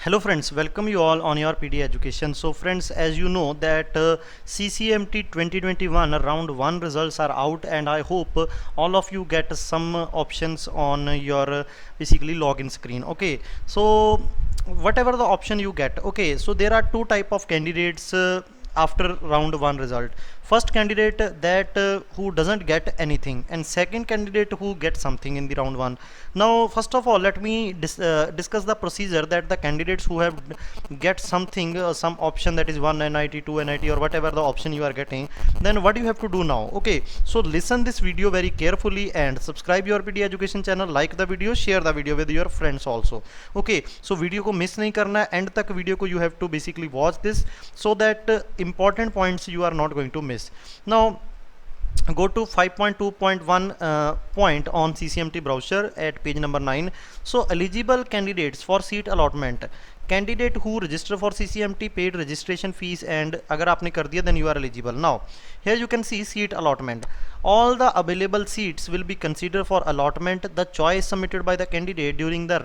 Hello friends, welcome you all on your PD education. So friends, as you know that CCMT 2021 round 1 results are out, and I hope all of you get some options on your basically login screen. Okay, so whatever the option you get, okay, so there are two type of candidates after round 1 result. First candidate that who doesn't get anything, and second candidate who gets something in the round 1. Now first of all, let me discuss the procedure that the candidates who have get something, some option, that is 1 NIT, 2 NIT, or whatever the option you are getting, then what you have to do now. Okay, so listen this video very carefully and subscribe your PD education channel, like the video, share the video with your friends also. Okay, so video को miss नहीं करना, end तक video को you have to basically watch this so that important points you are not going to miss. Now go to 5.2.1 point on CCMT browser at page number 9. So eligible candidates for seat allotment, candidate who register for CCMT paid registration fees, and अगर आपने कर दिया then you are eligible. Now here you can see seat allotment. All the available seats will be considered for allotment. The choice submitted by the candidate during the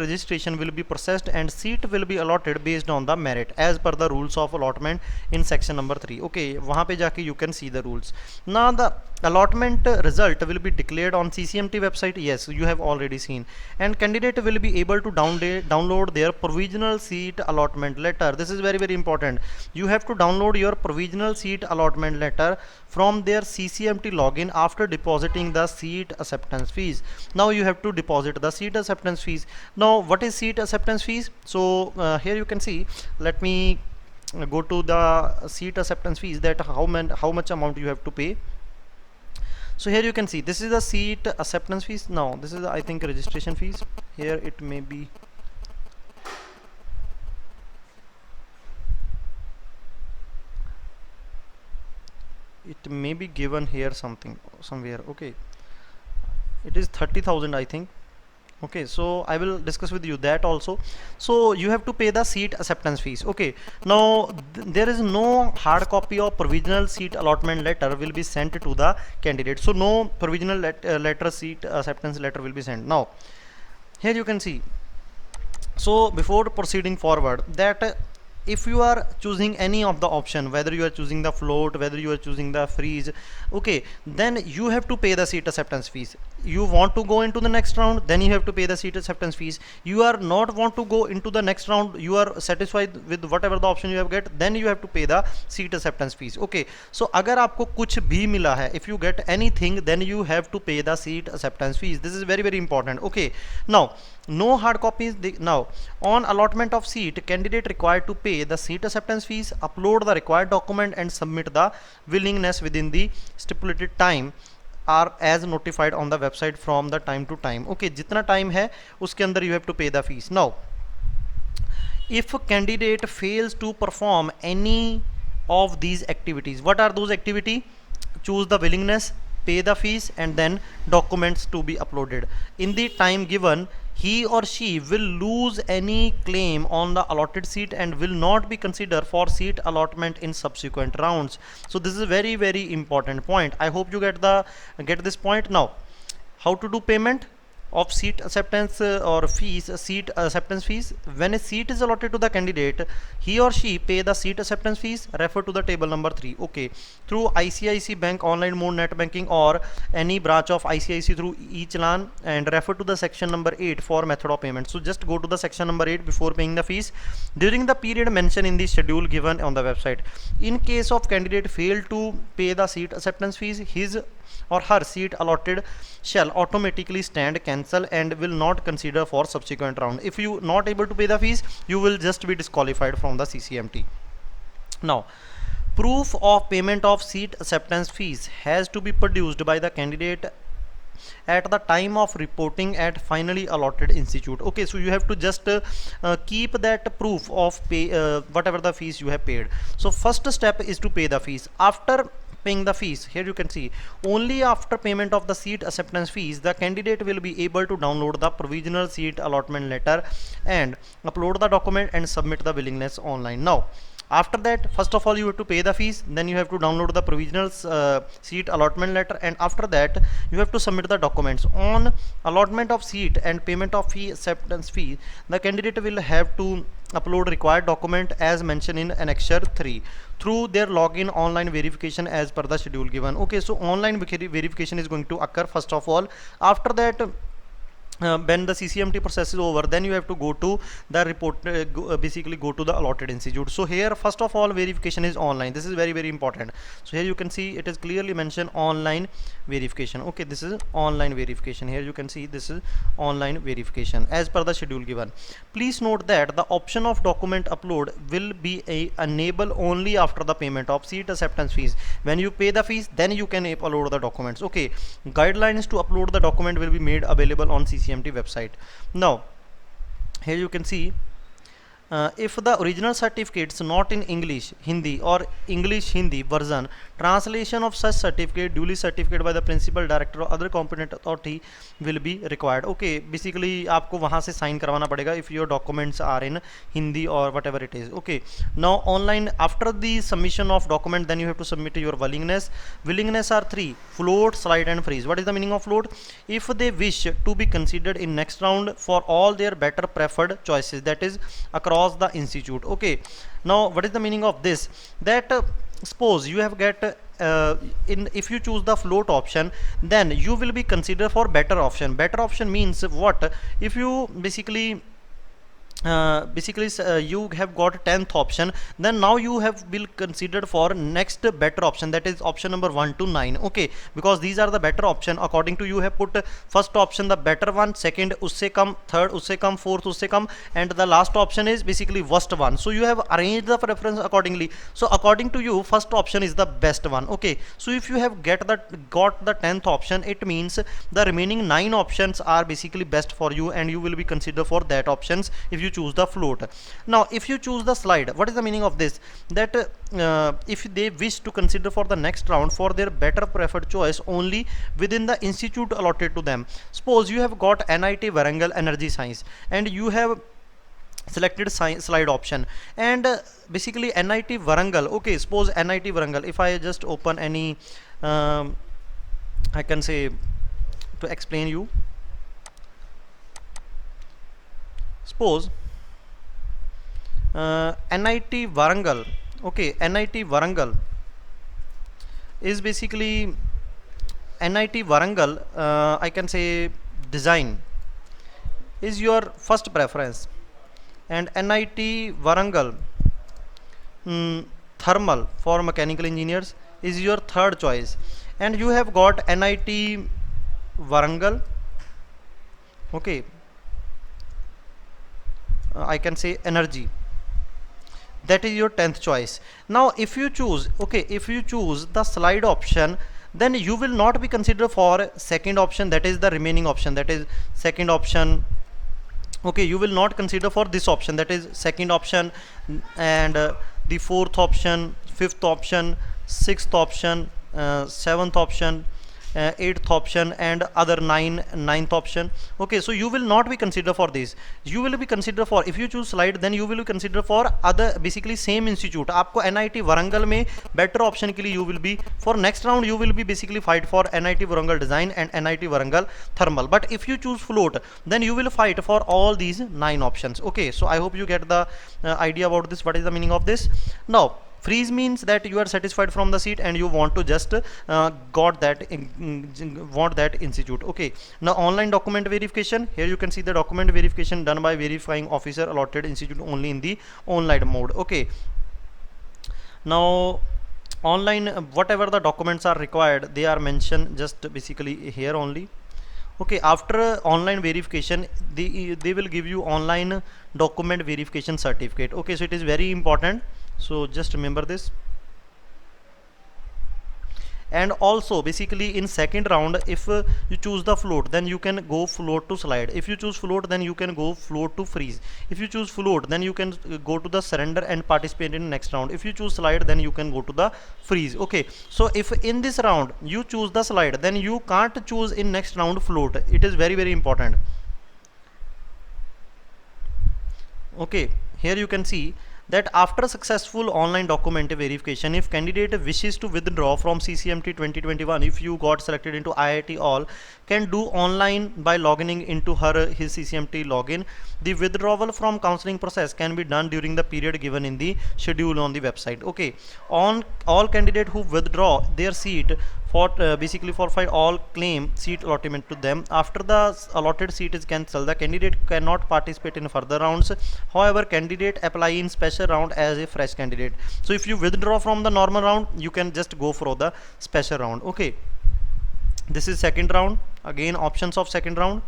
registration will be processed, and seat will be allotted based on the merit as per the rules of allotment in section number 3. Okay, वहाँ पे जाके you can see the rules. Now the allotment result will be declared on CCMT website. Yes, you have already seen, and candidate will be able to download their provisional seat allotment letter. This is very important. You have to download your provisional seat allotment letter from their CCMT login after depositing the seat acceptance fees. Now you have to deposit the seat acceptance fees. Now what is seat acceptance fees? So here you can see, let me go to the seat acceptance fees, that how much amount you have to pay. So here you can see this is the seat acceptance fees. Now this is the, I think, registration fees. Here it may be, it may be given here somewhere. Okay, it is 30,000 I think. Okay, so I will discuss with you that also. So you have to pay the seat acceptance fees. Okay, now there is no hard copy of provisional seat allotment letter will be sent to the candidate. So no provisional letter, seat acceptance letter will be sent. Now here you can see, so before proceeding forward, that if you are choosing any of the option, whether you are choosing the float, whether you are choosing the freeze, okay, then you have to pay the seat acceptance fees. You want to go into the next round, then you have to pay the seat acceptance fees. You are not want to go into the next round, you are satisfied with whatever the option you have get, then you have to pay the seat acceptance fees. Okay, so अगर आपको कुछ भी मिला है, if you get anything, then you have to pay the seat acceptance fees. This is very important. Okay, now no hard copies. Now on allotment of seat, candidate required to pay the seat acceptance fees, upload the required document, and submit the willingness within the stipulated time are as notified on the website from the time to time. Okay, जितना time है उसके अंदर you have to pay the fees. Now if candidate fails to perform any of these activities, what are those activities? Choose the willingness, pay the fees, and then documents to be uploaded in the time given. He or she will lose any claim on the allotted seat and will not be considered for seat allotment in subsequent rounds. So this is a very important point. I hope you get this point. Now how to do payment of seat acceptance or fees, seat acceptance fees. When a seat is allotted to the candidate, he or she pay the seat acceptance fees. Refer to the table number 3. Okay, through ICICI Bank online mode net banking or any branch of ICICI through e-challan, and refer to the section number 8 for method of payment. So just go to the section number 8 before paying the fees during the period mentioned in the schedule given on the website. In case of candidate fail to pay the seat acceptance fees, his or her seat allotted shall automatically stand cancel and will not consider for subsequent round. If you not able to pay the fees, you will just be disqualified from the CCMT. Now proof of payment of seat acceptance fees has to be produced by the candidate at the time of reporting at finally allotted institute. Okay, so you have to just keep that proof of pay whatever the fees you have paid. So first step is to pay the fees. After paying the fees, here you can see, only after payment of the seat acceptance fees, the candidate will be able to download the provisional seat allotment letter and upload the document and submit the willingness online. Now After that, first of all, you have to pay the fees, then you have to download the provisional seat allotment letter, and after that you have to submit the documents. On allotment of seat and payment of fee, acceptance fee, the candidate will have to upload required document as mentioned in annexure 3 through their login online verification as per the schedule given. Okay, so online verification is going to occur first of all. After that, when the CCMT process is over, then you have to go to the report, basically go to the allotted institute. So here first of all verification is online. This is very very important. So here you can see it is clearly mentioned online verification. Okay, this is online verification. Here you can see this is online verification as per the schedule given. Please note that the option of document upload will be enable only after the payment of seat acceptance fees. When you pay the fees, then you can upload the documents. Okay, guidelines to upload the document will be made available on CCMT website. Now here you can see if the original certificates not in English Hindi or English Hindi version, translation of such certificate duly certificated by the principal director or other competent authority will be required. Okay, basically आपको वहाँ से sign करवाना पड़ेगा if your documents are in Hindi or whatever it is. Okay, now online, after the submission of document, then you have to submit your willingness. Willingness are three: float, slide and freeze. What is the meaning of float? If they wish to be considered in next round for all their better preferred choices, that is across the institute. Okay, now what is the meaning of this? That suppose you have get if you choose the float option, then you will be considered for better option. Better option means what? If you basically you have got 10th option, then now you have will considered for next better option, that is option number 1 to 9. Okay, because these are the better option according to you have put first option the better one, second usse kam, third usse kam, fourth usse kam, and the last option is basically worst one. So you have arranged the preference accordingly. So according to you, first option is the best one. Okay, so if you have got the 10th option, it means the remaining 9 options are basically best for you, and you will be considered for that options if you choose the float. Now if you choose the slide, what is the meaning of this? That if they wish to consider for the next round for their better preferred choice only within the institute allotted to them. Suppose you have got NIT Warangal Energy Science and you have selected slide option, and basically NIT Warangal. Okay, suppose NIT Warangal, if I just open any I can say to explain you, suppose NIT Warangal. Okay, NIT Warangal is basically NIT Warangal, I can say design is your first preference, and NIT Warangal thermal for mechanical engineers is your third choice, and you have got NIT Warangal. Okay, I can say energy, that is your 10th choice. Now if you choose, okay, if you choose the slide option, then you will not be considered for second option, that is the remaining option, that is second option. Okay, you will not consider for this option, that is second option, and the fourth option, fifth option, sixth option, seventh option, eighth option, and other ninth option. Okay, so you will not be considered for this. You will be considered for, if you choose slide, then you will be considered for other basically same institute. आपको NIT Warangal में better option के लिए you will be for next round, you will be basically fight for NIT Warangal design and NIT Warangal thermal. But if you choose float, then you will fight for all these 9 options. Okay, so I hope you get the idea about this. What is the meaning of this? Now freeze means that you are satisfied from the seat and you want to just want that institute. Okay, now online document verification. Here you can see the document verification done by verifying officer allotted institute only in the online mode. Okay, now online, whatever the documents are required, they are mentioned just basically here only. Okay, after online verification, they will give you online document verification certificate. Okay, so it is very important, so just remember this. And also basically in second round, if you choose the float, then you can go float to slide. If you choose float, then you can go float to freeze. If you choose float, then you can go to the surrender and participate in next round. If you choose slide, then you can go to the freeze. Okay, so if in this round you choose the slide, then you can't choose in next round float. It is very very important. Okay, here you can see that after successful online document verification, if candidate wishes to withdraw from CCMT 2021, if you got selected into IIT All, can do online by logging into his CCMT login. The withdrawal from counseling process can be done during the period given in the schedule on the website. Okay, on all candidate who withdraw their seat for basically forfeit all claim seat allotment to them. After the allotted seat is cancelled, the candidate cannot participate in further rounds. However, candidate apply in special round as a fresh candidate. So if you withdraw from the normal round, you can just go for the special round. Okay, this is second round. Again, options of second round,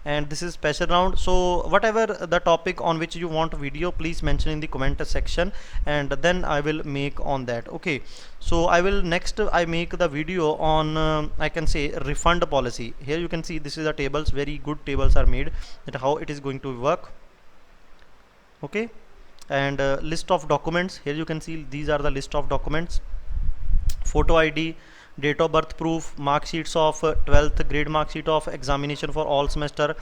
and this is special round. So whatever the topic on which you want video, please mention in the comment section, and then I will make on that. Okay, so I will next I make the video on I can say refund policy. Here you can see this is the tables, very good tables are made, that how it is going to work. Okay, and list of documents, here you can see these are the list of documents: photo ID, date of birth proof, mark sheets of 12th grade, mark sheet of examination for all semester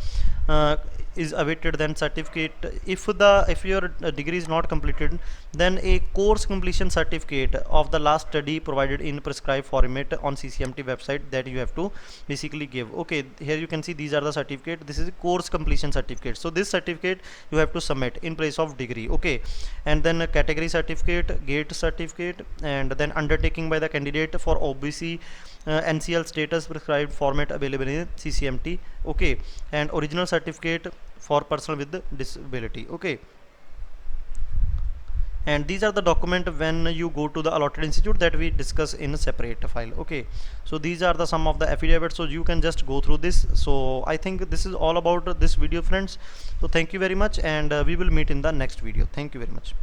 is awaited, then certificate. If your degree is not completed, then a course completion certificate of the last study provided in prescribed format on CCMT website, that you have to basically give. Okay, here you can see these are the certificate. This is a course completion certificate, so this certificate you have to submit in place of degree. Okay, and then a category certificate, gate certificate, and then undertaking by the candidate for OBC NCL status prescribed format available in CCMT. Okay, and original certificate for person with disability. Okay, and these are the document when you go to the allotted institute, that we discuss in a separate file. Okay, so these are the some of the affidavits, so you can just go through this. So I think this is all about this video, friends. So thank you very much, and we will meet in the next video. Thank you very much.